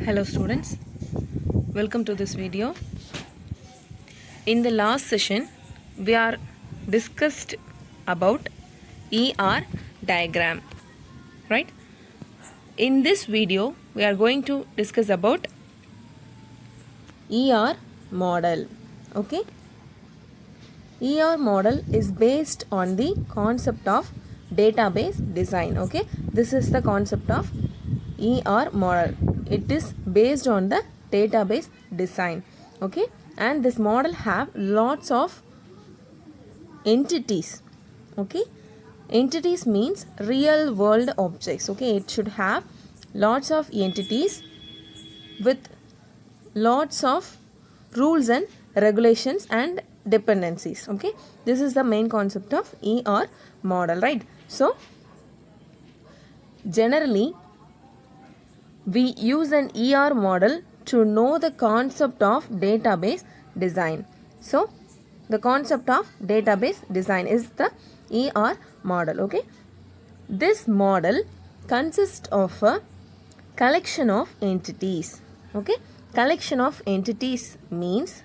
Hello students, welcome to this video. In the last session we are discussed about ER diagram, right? In this video we are going to discuss about ER model. Okay, ER model is based on the concept of database design. Okay, this is the concept of ER model. It is based on the database design. Okay, and this model have lots of entities. Okay, entities means real world objects. Okay, it should have lots of entities with lots of rules and regulations and dependencies. Okay, this is the main concept of ER model, right? So generally we use an ER model to know the concept of database design. So the concept of database design is the ER model. Okay, this model consists of a collection of entities. Okay, collection of entities means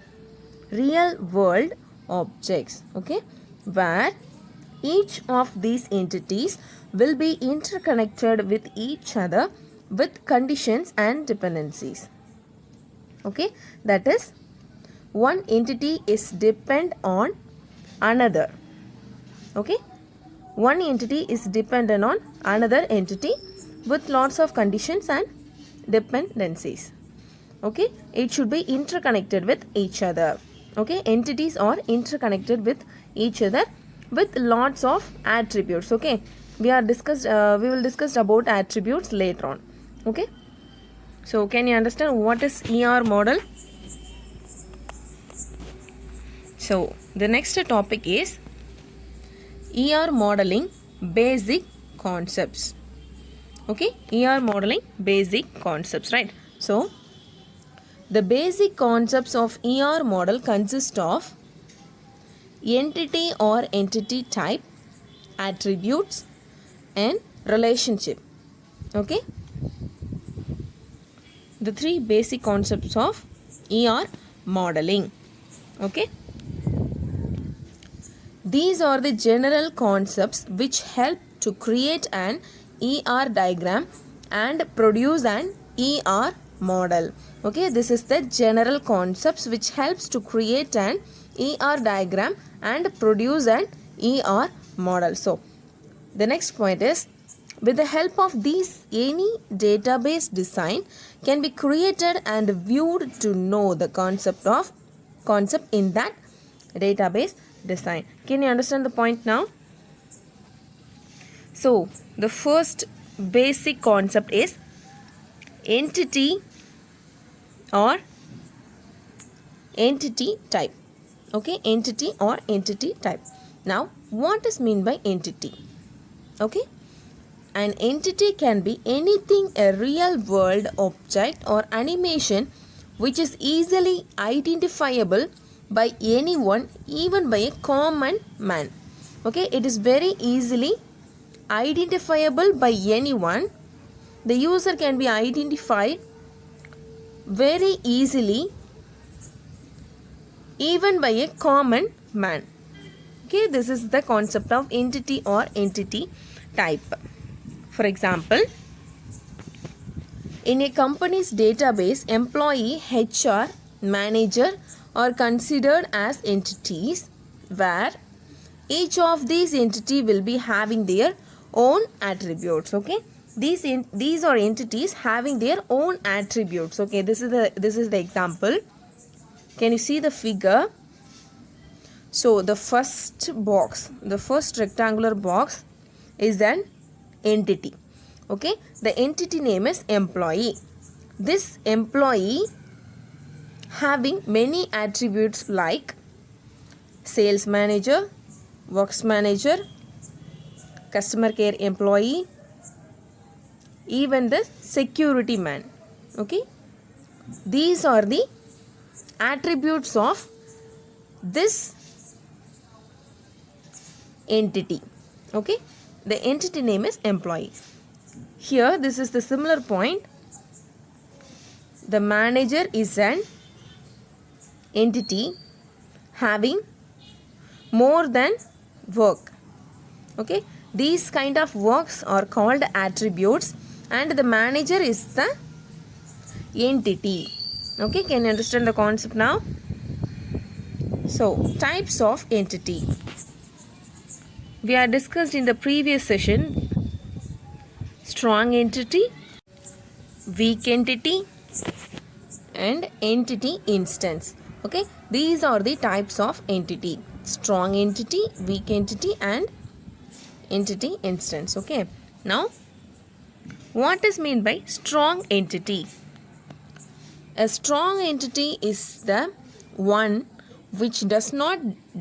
real world objects. Okay, where each of these entities will be interconnected with each other with conditions and dependencies. Okay, that is, one entity is depend on another. Okay, one entity is dependent on another entity with lots of conditions and dependencies. Okay, it should be interconnected with each other. Okay, entities are interconnected with each other with lots of attributes. Okay, we will discuss about attributes later on. Okay, so can you understand what is ER model? So the next topic is ER modeling basic concepts. Okay, ER modeling basic concepts, right? So the basic concepts of ER model consist of entity or entity type, attributes and relationship. Okay, the three basic concepts of ER modeling. Okay, these are the general concepts which help to create an ER diagram and produce an ER model. Okay, this is the general concepts which helps to create an ER diagram and produce an ER model. So the next point is, with the help of these, any database design can be created and viewed to know the concept in that database design. Can you understand the point now? So the first basic concept is entity or entity type. Okay, entity or entity type. Now what is mean by entity? Okay, an entity can be anything, a real world object or animation which is easily identifiable by anyone, even by a common man. Okay, it is very easily identifiable by anyone. The user can be identified very easily even by a common man. Okay, this is the concept of entity or entity type. For example, in a company's database, employee, HR, manager are considered as entities where each of these entity will be having their own attributes. Okay, these are entities having their own attributes. Okay, this is the example. Can you see the figure? So the first rectangular box is an entity. Okay, the entity name is employee. This employee having many attributes like sales manager, works manager, customer care employee, even the security man. Okay, these are the attributes of this entity. Okay, the entity name is employee. Here this is the similar point. the manager is an entity having more than work. Okay, these kind of works are called attributes and the manager is the entity. Okay, can you understand the concept now? So types of entity we are discussed in the previous session: strong entity, weak entity, and entity instance. Okay, these are the types of entity: strong entity, weak entity, and entity instance. Okay, now what is meant by strong entity? A strong entity is the one which does not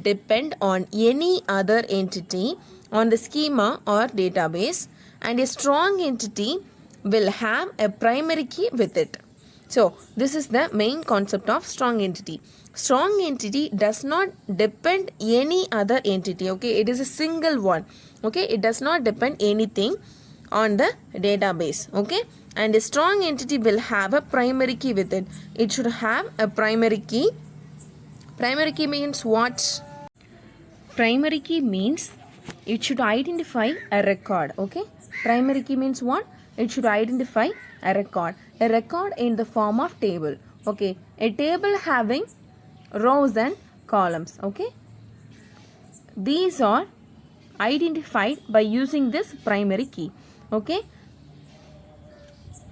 depend on any other entity on the schema or database, and a strong entity will have a primary key with it. So this is the main concept of strong entity. Strong entity does not depend any other entity. Okay, it is a single one. Okay, it does not depend anything on the database. Okay, and a strong entity will have a primary key with it. It should have a primary key. Primary key means what? Primary key means it should identify a record. Okay, primary key means what? It should identify a record in the form of table. Okay, a table having rows and columns. Okay, these are identified by using this primary key. Okay,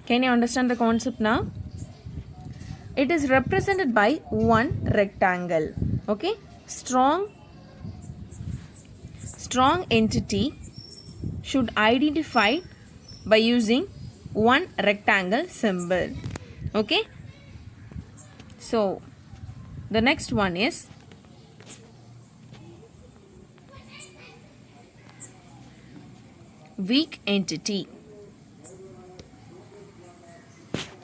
can you understand the concept now? It is represented by one rectangle. Okay, strong entity should identify by using one rectangle symbol. Okay, so the next one is weak entity.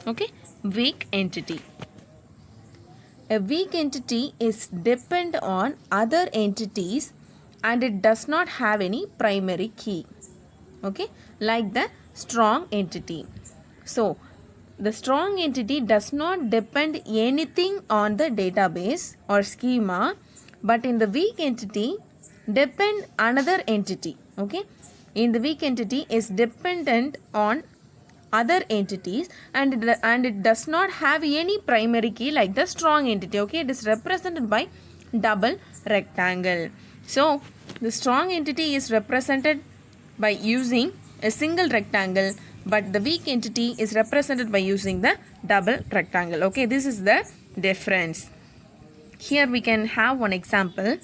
Okay, weak entity. A weak entity is dependent on other entities and it does not have any primary key. Okay, like the strong entity. So the strong entity does not depend anything on the database or schema, but in the weak entity depend another entity. Okay, in the weak entity is dependent on other entities and it does not have any primary key like the strong entity. Okay, it is represented by double rectangle. So the strong entity is represented by using a single rectangle, but the weak entity is represented by using the double rectangle. Okay, this is the difference. Here we can have one example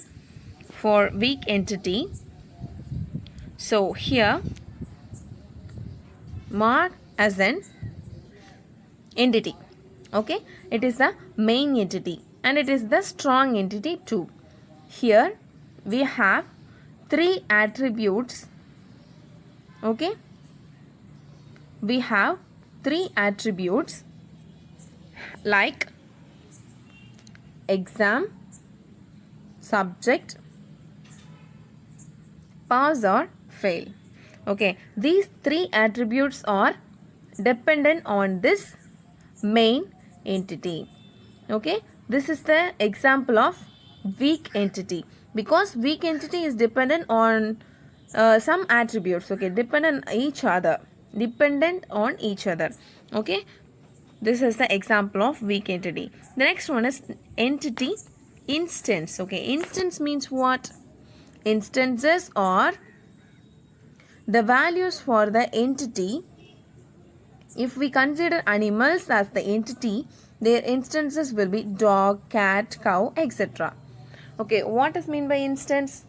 for weak entity. So here mark as an entity. Okay, it is the main entity and it is the strong entity too. Here we have three attributes. Okay, we have three attributes like exam, subject, pass or fail. Okay, these three attributes are dependent on this main entity. Okay, this is the example of weak entity because weak entity is dependent on some attributes. Okay, dependent on each other. Okay, this is the example of weak entity. The next one is entity instance. Okay, instance means what? Instances are the values for the entity. If we consider animals as the entity, their instances will be dog, cat, cow, etc. Okay, what is meant by instance?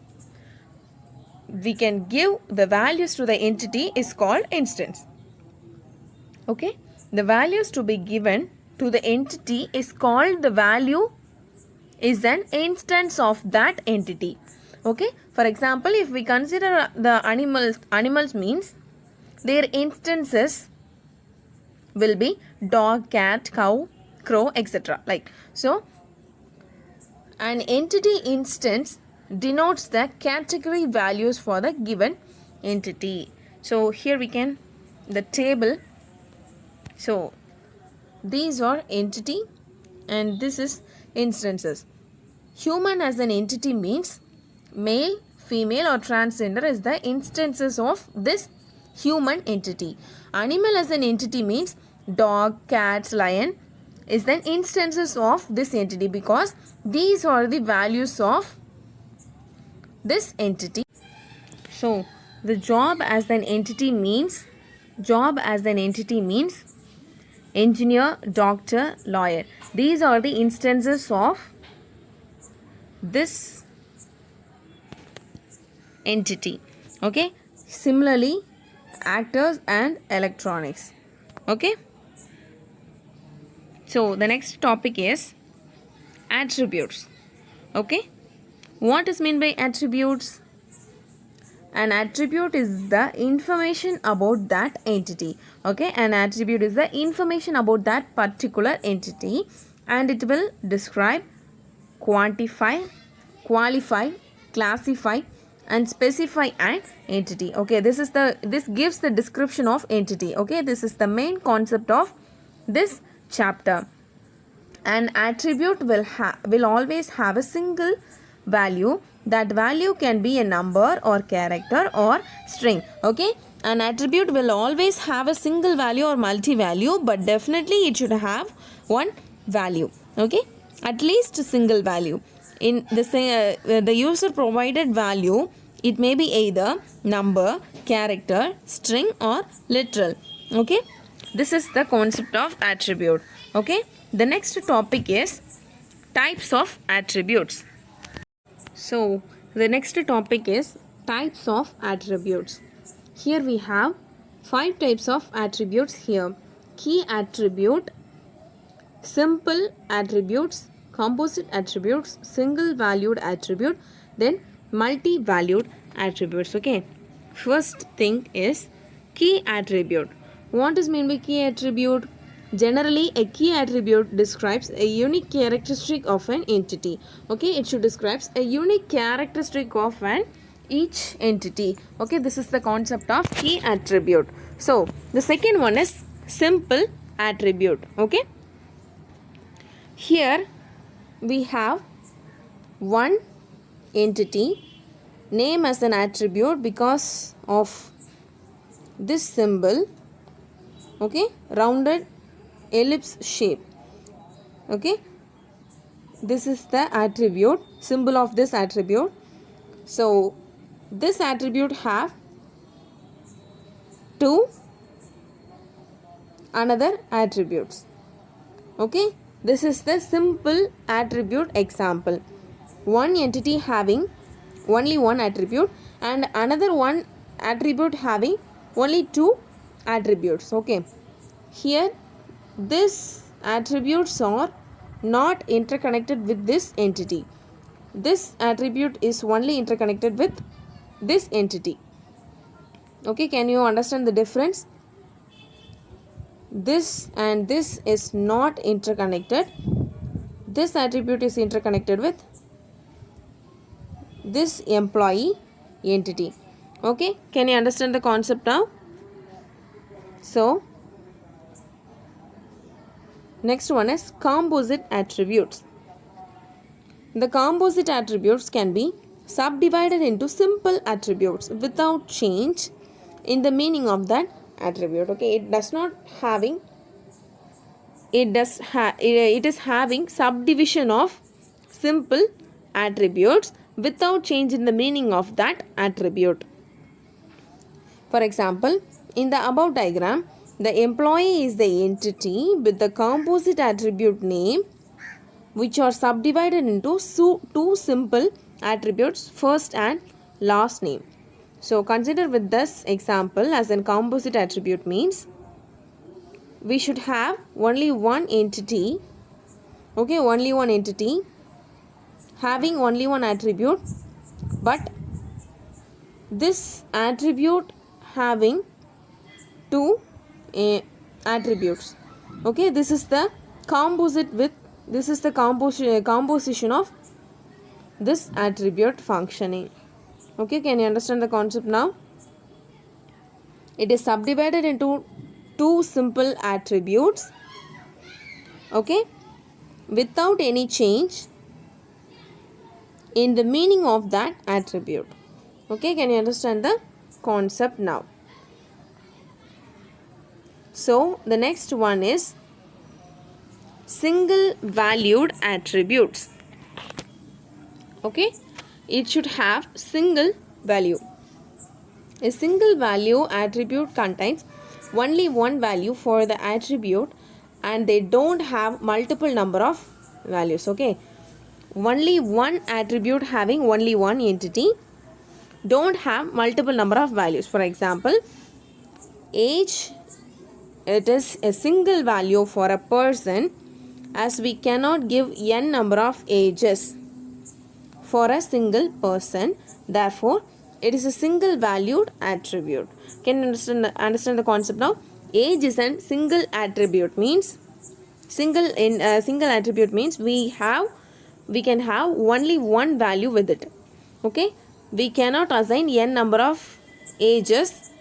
We can give the values to the entity is called instance. Okay, the values to be given to the entity is called the value is an instance of that entity. Okay, for example, if we consider the animals means their instances will be dog, cat, cow, crow, etc. Like so, an entity instance denotes the category values for the given entity. So here we can the table. So these are entity and this is instances. Human as an entity means male, female or transgender is the instances of this human entity. Animal as an entity means dog, cats, lion is the instances of this entity because these are the values of this entity. So the job as an entity means engineer, doctor, lawyer. These are the instances of this entity. Okay. Similarly, actors and electronics. Okay. So the next topic is attributes. Okay. What is meant by attributes? An attribute is the information about that entity. Okay, an attribute is the information about that particular entity and it will describe, quantify, qualify, classify and specify an entity. Okay, this gives the description of entity. Okay, this is the main concept of this chapter. An attribute will always have a single value. That value can be a number or character or string. Okay, an attribute will always have a single value or multi-value, but definitely it should have one value. Okay, at least a single value. In the user provided value, it may be either number, character, string or literal. Okay, this is the concept of attribute. Okay, the next topic is types of attributes. So the next topic is types of attributes. Here we have 5 types of attributes here. Key attribute, simple attributes, composite attributes, single valued attribute, then multi-valued attributes. Okay, first thing is key attribute. What is meant by key attribute? Generally, a key attribute describes a unique characteristic of an entity. Okay, it should describe a unique characteristic of each entity. Okay, this is the concept of key attribute. So, the second one is simple attribute. Okay, here we have one entity name as an attribute because of this symbol. Okay, rounded ellipse shape. Okay, this is the attribute, symbol of this attribute. So this attribute have two another attributes. Okay, this is the simple attribute example. One entity having only one attribute and another one attribute having only two attributes. Okay, here these attributes are not interconnected with this entity. This attribute is only interconnected with this entity. Okay, can you understand the difference? This and this is not interconnected. This attribute is interconnected with this employee entity. Okay, can you understand the concept now? So next one is composite attributes. The composite attributes can be subdivided into simple attributes without change in the meaning of that attribute. Okay, it is having subdivision of simple attributes without change in the meaning of that attribute. For example, in the above diagram, the employee is the entity with the composite attribute name which are subdivided into two simple attributes, first and last name. So consider with this example as a composite attribute means we should have only one entity. Okay, only one entity having only one attribute, but this attribute having two attributes. Okay, this is the composition of this attribute functioning. Okay, can you understand the concept now? It is subdivided into two simple attributes okay, without any change in the meaning of that attribute. Okay, can you understand the concept now? So the next one is single valued attributes. Okay, it should have single value. A single value attribute contains only one value for the attribute and they don't have multiple number of values. Okay, only one attribute having only one entity don't have multiple number of values. For example, age, it is a single value for a person as we cannot give n number of ages for a single person. Therefore, it is a single valued attribute. Can you understand the concept now? Age is a single attribute, means single attribute means we can have only one value with it. Okay, we cannot assign n number of ages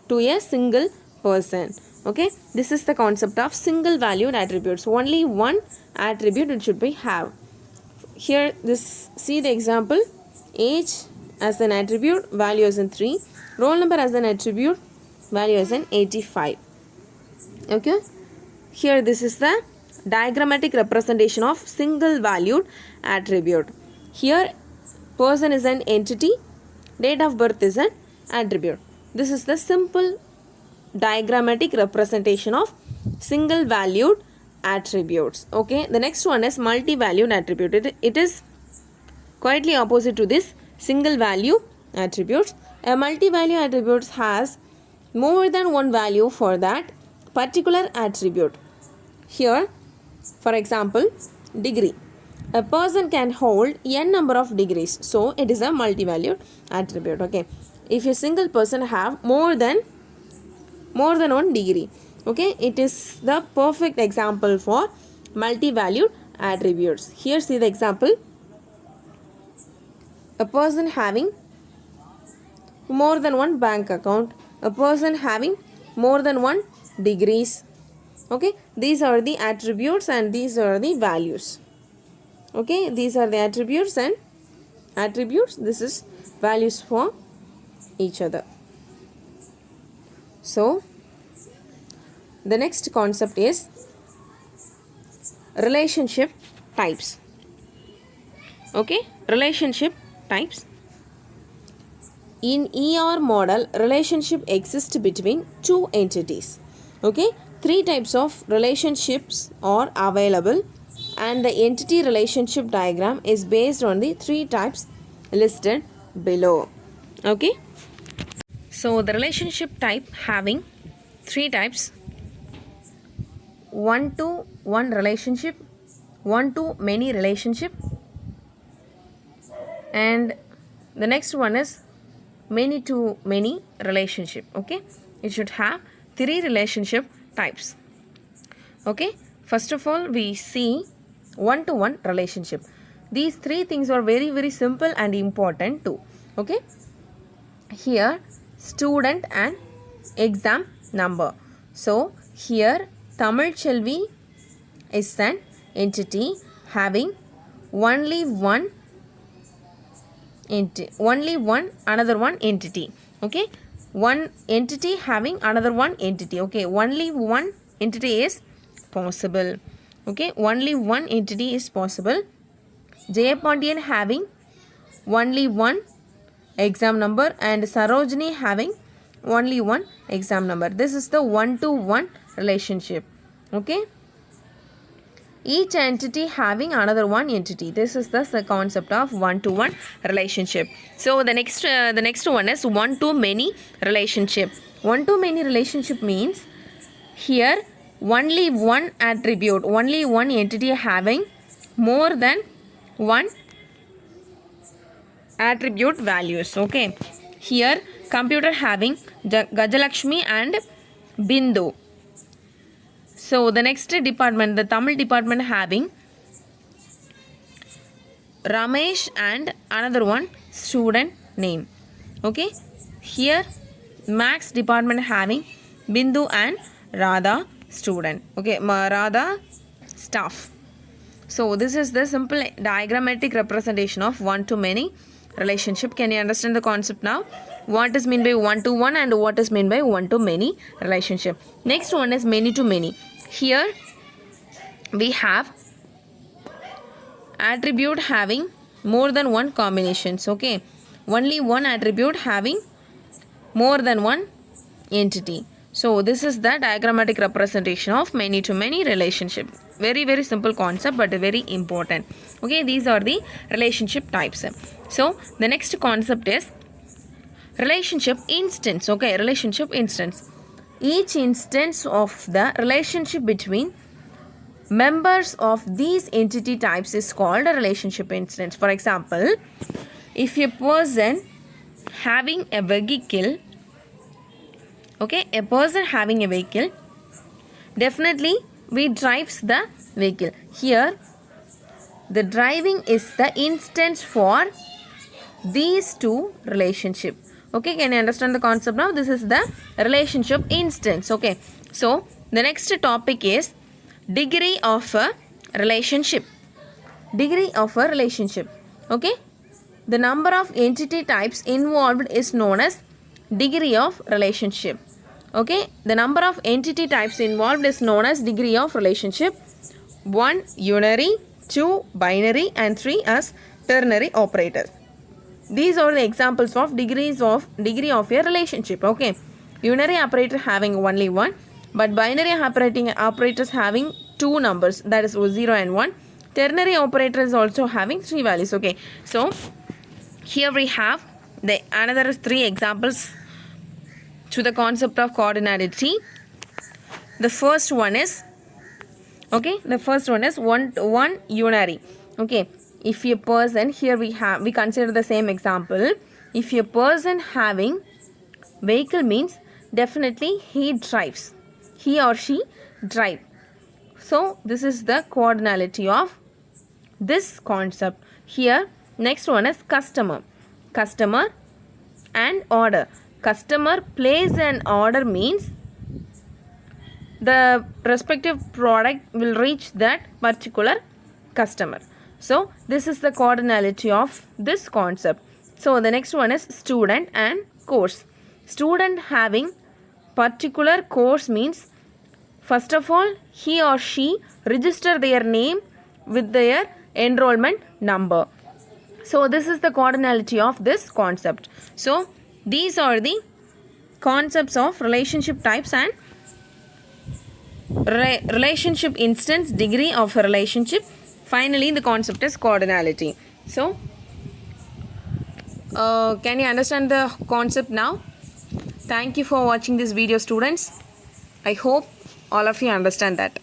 to a single person. Okay, this is the concept of single valued attributes. Only one attribute it should be have. Here see the example. Age as an attribute, value as in 3. Roll number as an attribute, value as in 85. Okay, here this is the diagrammatic representation of single valued attribute. Here person is an entity, date of birth is an attribute. This is the simple diagrammatic representation of single valued attributes. Okay, the next one is multi-valued attribute. It is quietly opposite to this single value attributes. A multi-value attribute has more than one value for that particular attribute. Here, for example, degree. A person can hold n number of degrees, so it is a multi-valued attribute. Okay, if a single person have more than one degree, okay, it is the perfect example for multi-valued attributes. Here see the example. A person having more than one bank account, a person having more than one degrees. Okay, these are the attributes and these are the values. Okay, these are the attributes and attributes. This is values for each other. So the next concept is relationship types. Okay, relationship types. In ER model, relationship exists between two entities. Okay, 3 types of relationships are available and the entity relationship diagram is based on the 3 types listed below. Okay, so the relationship type having 3 types: one-to-one relationship, one-to-many relationship, and the next one is many-to-many relationship. Okay, it should have 3 relationship types. Okay, first of all we see one-to-one relationship. These 3 things are very simple and important too. Okay, here student and exam number. So here Tamil Chelvi is an entity having only one another one entity. Okay, one entity having another one entity. Okay, only one entity is possible. Okay, only one entity is possible. Jayapandian having only one exam number and Sarojini having only one exam number. This is the one-to-one relationship. Okay, each entity having another one entity. This is the concept of one-to-one relationship. So the next one is one-to-many relationship. One-to-many relationship means here only one attribute, only one entity having more than one attribute values. Okay, here computer having Gajalakshmi and Bindu. So the next department, the Tamil department having Ramesh and another one student name. Okay, here Max department having Bindu and Radha student. Okay, Radha staff. So this is the simple diagrammatic representation of one-to-many relationship. Can you understand the concept now? What is meant by one-to-one and what is meant by one-to-many relationship. Next one is many-to-many. Here we have attribute having more than one combinations. Okay, only one attribute having more than one entity. So this is the diagrammatic representation of many-to-many relationship. Very simple concept but very important. Okay, these are the relationship types. So the next concept is relationship instance. Okay, relationship instance. Each instance of the relationship between members of these entity types is called a relationship instance. For example, if a person having a vehicle, okay, a person having a vehicle, definitely we drives the vehicle. Here the driving is the instance for these two relationship. Okay, can you understand the concept now? This is the relationship instance. Okay, so the next topic is degree of a relationship. Degree of a relationship. Okay, the number of entity types involved is known as degree of relationship. Okay, the number of entity types involved is known as degree of relationship. 1 unary, 2 binary and 3 as ternary operators. These are the examples of degree of a relationship. Okay, unary operator having only one, but binary operators having two numbers, that is 0 and 1. Ternary operator is also having 3 values. Okay, so here we have the another 3 examples to the concept of coordinality. The first one is, okay, the first one is one unary. Okay, if a person, here we consider the same example. If a person having vehicle means definitely he drives, he or she drive. So this is the coordinality of this concept. Here next one is customer. Customer and order. Customer place an order means the respective product will reach that particular customer. So this is the coordinality of this concept. So the next one is student and course. Student having particular course means first of all he or she register their name with their enrollment number. So this is the coordinality of this concept. So these are the concepts of relationship types and relationship instance, degree of a relationship. Finally the concept is coordinality. So can you understand the concept now? Thank you for watching this video, students. I hope all of you understand that.